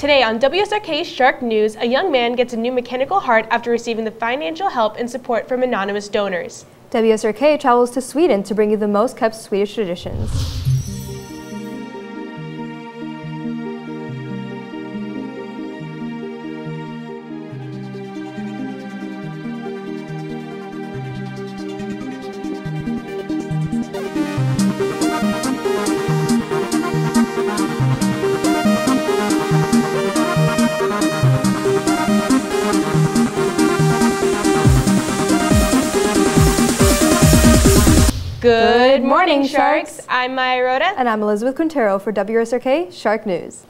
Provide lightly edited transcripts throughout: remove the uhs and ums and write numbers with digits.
Today on WSRK Shark News, a young man gets a new mechanical heart after receiving the financial help and support from anonymous donors. WSRK travels to Sweden to bring you the most kept Swedish traditions. Good morning, Sharks. I'm Maya Rhoda. And I'm Elizabeth Quintero for WSRK Shark News.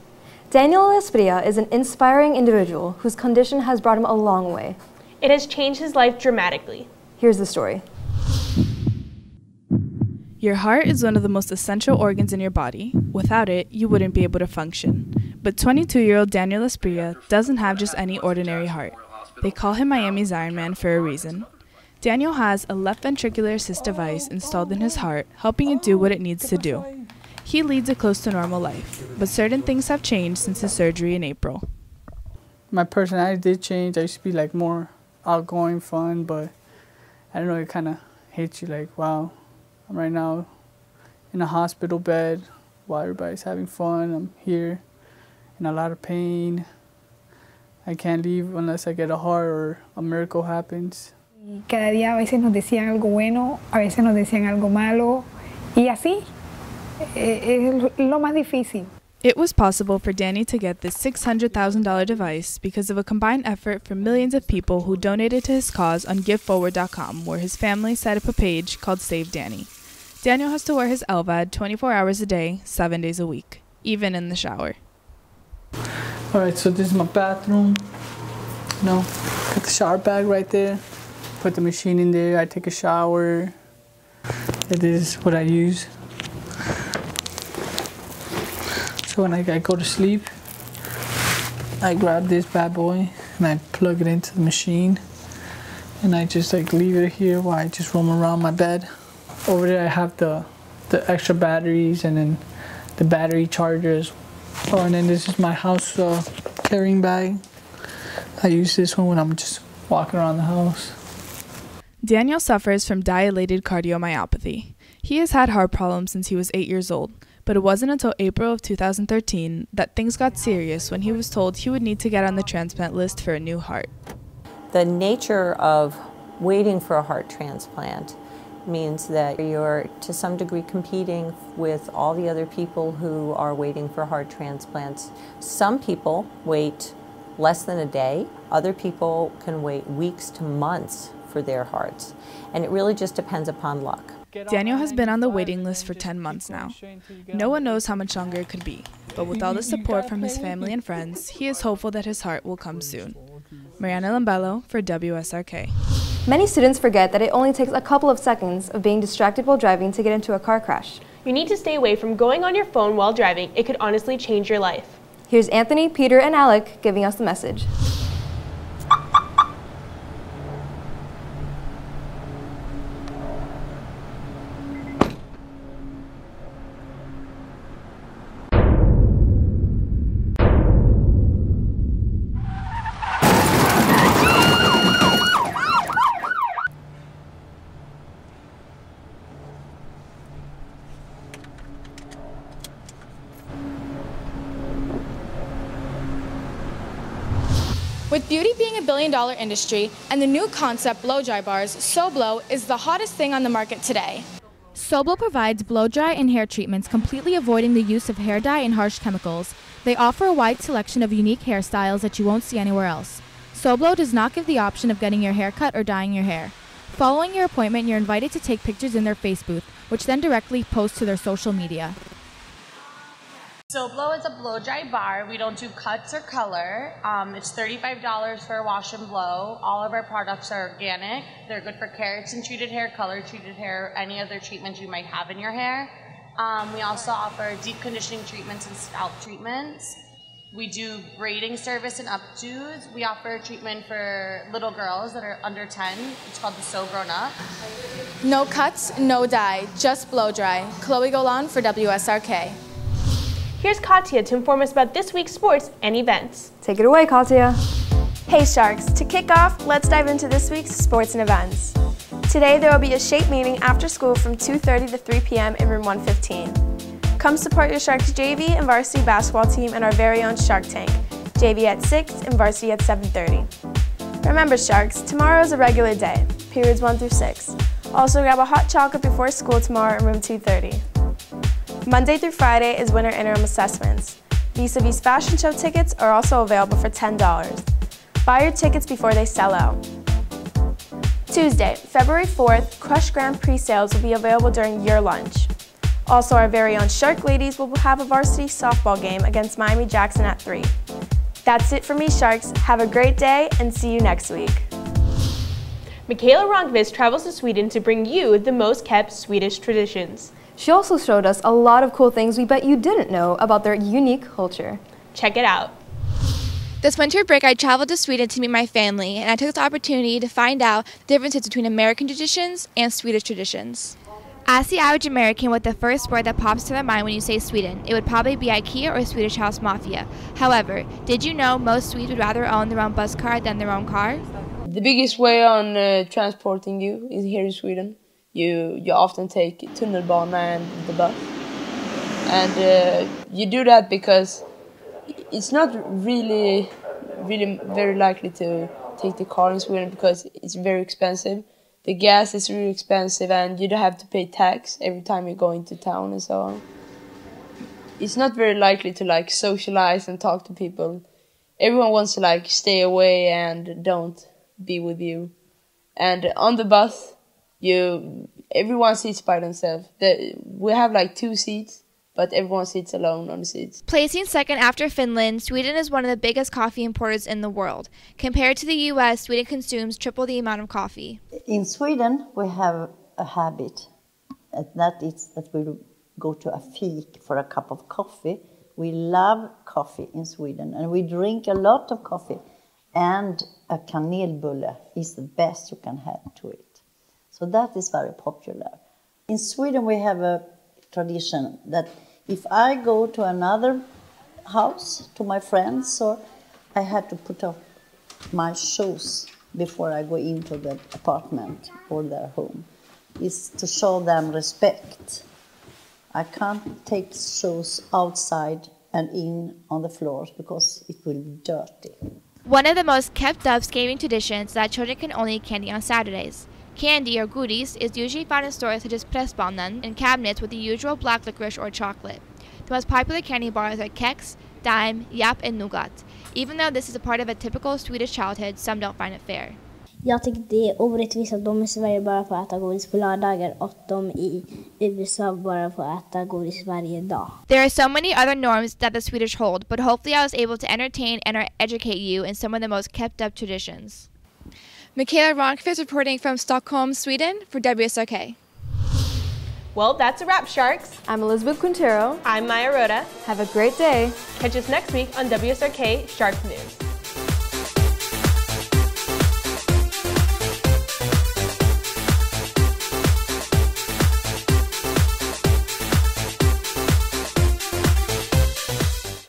Daniel Espria is an inspiring individual whose condition has brought him a long way. It has changed his life dramatically. Here's the story. Your heart is one of the most essential organs in your body. Without it, you wouldn't be able to function. But 22-year-old Daniel Espria doesn't have just any ordinary heart. They call him Miami's Iron Man for a reason. Daniel has a left ventricular assist device installed in his heart, helping it do what it needs to do. He leads a close to normal life, but certain things have changed since his surgery in April. My personality did change. I used to be like more outgoing, fun, but I don't know, it kind of hits you like, wow, I'm right now in a hospital bed while everybody's having fun. I'm here in a lot of pain. I can't leave unless I get a heart or a miracle happens. Cada día a veces nos decían algo bueno, a veces nos decían algo malo, y así es lo más difícil. It was possible for Danny to get this $600,000 device because of a combined effort from millions of people who donated to his cause on GiveForward.com, where his family set up a page called Save Danny. Daniel has to wear his LVAD 24 hours a day, 7 days a week, even in the shower. Alright, so this is my bathroom. Got the shower bag right there. Put the machine in there, I take a shower. This is what I use. So when I go to sleep, I grab this bad boy and I plug it into the machine. And I just like leave it here while I just roam around my bed. Over there I have the extra batteries and then the battery chargers. Oh, and then this is my house carrying bag. I use this one when I'm just walking around the house. Daniel suffers from dilated cardiomyopathy. He has had heart problems since he was 8 years old, but it wasn't until April of 2013 that things got serious when he was told he would need to get on the transplant list for a new heart. The nature of waiting for a heart transplant means that you're to some degree competing with all the other people who are waiting for heart transplants. Some people wait less than a day. Other people can wait weeks to months for their hearts, and it really just depends upon luck. Daniel has been on the waiting list for 10 months now. No one knows how much longer it could be, but with all the support from his family and friends, he is hopeful that his heart will come soon. Mariana Lambello for WSRK. Many students forget that it only takes a couple of seconds of being distracted while driving to get into a car crash. You need to stay away from going on your phone while driving. It could honestly change your life. Here's Anthony, Peter, and Alec giving us the message. With beauty being a billion-dollar industry and the new concept blow-dry bars, SoBlow is the hottest thing on the market today. SoBlow provides blow-dry and hair treatments, completely avoiding the use of hair dye and harsh chemicals. They offer a wide selection of unique hairstyles that you won't see anywhere else. SoBlow does not give the option of getting your hair cut or dyeing your hair. Following your appointment, you're invited to take pictures in their face booth, which then directly post to their social media. SoBlow is a blow-dry bar. We don't do cuts or color. It's $35 for a wash and blow. All of our products are organic. They're good for keratin treated hair, color treated hair, any other treatments you might have in your hair. We also offer deep conditioning treatments and scalp treatments. We do braiding service and updos. We offer a treatment for little girls that are under 10. It's called the So Grown Up. No cuts, no dye, just blow dry. Chloe Golan for WSRK. Here's Katya to inform us about this week's sports and events. Take it away, Katya. Hey Sharks, to kick off, let's dive into this week's sports and events. Today there will be a shape meeting after school from 2:30 to 3 p.m. in room 115. Come support your Sharks JV and varsity basketball team in our very own Shark Tank, JV at 6 and varsity at 7:30. Remember Sharks, tomorrow is a regular day, periods 1 through 6. Also grab a hot chocolate before school tomorrow in room 230. Monday through Friday is winter interim assessments. Vis-a-Vis fashion show tickets are also available for $10. Buy your tickets before they sell out. Tuesday, February 4th, Crush Grand Prix sales will be available during your lunch. Also, our very own Shark ladies will have a varsity softball game against Miami Jackson at 3. That's it for me, Sharks. Have a great day and see you next week. Michaela Ronqvist travels to Sweden to bring you the most kept Swedish traditions. She also showed us a lot of cool things we bet you didn't know about their unique culture. Check it out. This winter break, I traveled to Sweden to meet my family, and I took this opportunity to find out the differences between American traditions and Swedish traditions. Ask the average American what the first word that pops to their mind when you say Sweden. It would probably be IKEA or Swedish House Mafia. However, did you know most Swedes would rather own their own bus car than their own car? The biggest way on transporting you is here in Sweden. You often take tunnelbana and the bus. And you do that because it's not really very likely to take the car in Sweden because it's very expensive. The gas is really expensive and you don't have to pay tax every time you go into town and so on. It's not very likely to socialize and talk to people. Everyone wants to stay away and don't be with you. And on the bus, everyone sits by themselves. We have 2 seats. But everyone sits alone on the seats. Placing second after Finland, Sweden is one of the biggest coffee importers in the world. Compared to the U.S., Sweden consumes triple the amount of coffee. In Sweden, we have a habit, and that is that we go to a fik for a cup of coffee. We love coffee in Sweden, and we drink a lot of coffee. And a kanelbulle is the best you can have to it. So that is very popular. In Sweden, we have a tradition that if I go to another house, to my friends, or I have to put up my shoes before I go into the apartment or their home. Is to show them respect. I can't take shoes outside and in on the floors because it will be dirty. One of the most kept up skating traditions is that children can only eat candy on Saturdays. Candy, or goodies, is usually found in stores such as Pressbanan and cabinets with the usual black licorice or chocolate. The most popular candy bars are Kex, Daim, Japp, and Nougat. Even though this is a part of a typical Swedish childhood, some don't find it fair. Jag tycker det är orättvist att de i Sverige bara får äta godis på lördagar och de i USA bara får äta godis varje dag. There are so many other norms that the Swedish hold, but hopefully I was able to entertain and educate you in some of the most kept up traditions. Michaela Ronqvist reporting from Stockholm, Sweden for WSRK. Well, that's a wrap, Sharks. I'm Elizabeth Quintero. I'm Maya Rhoda. Have a great day. Catch us next week on WSRK Shark News.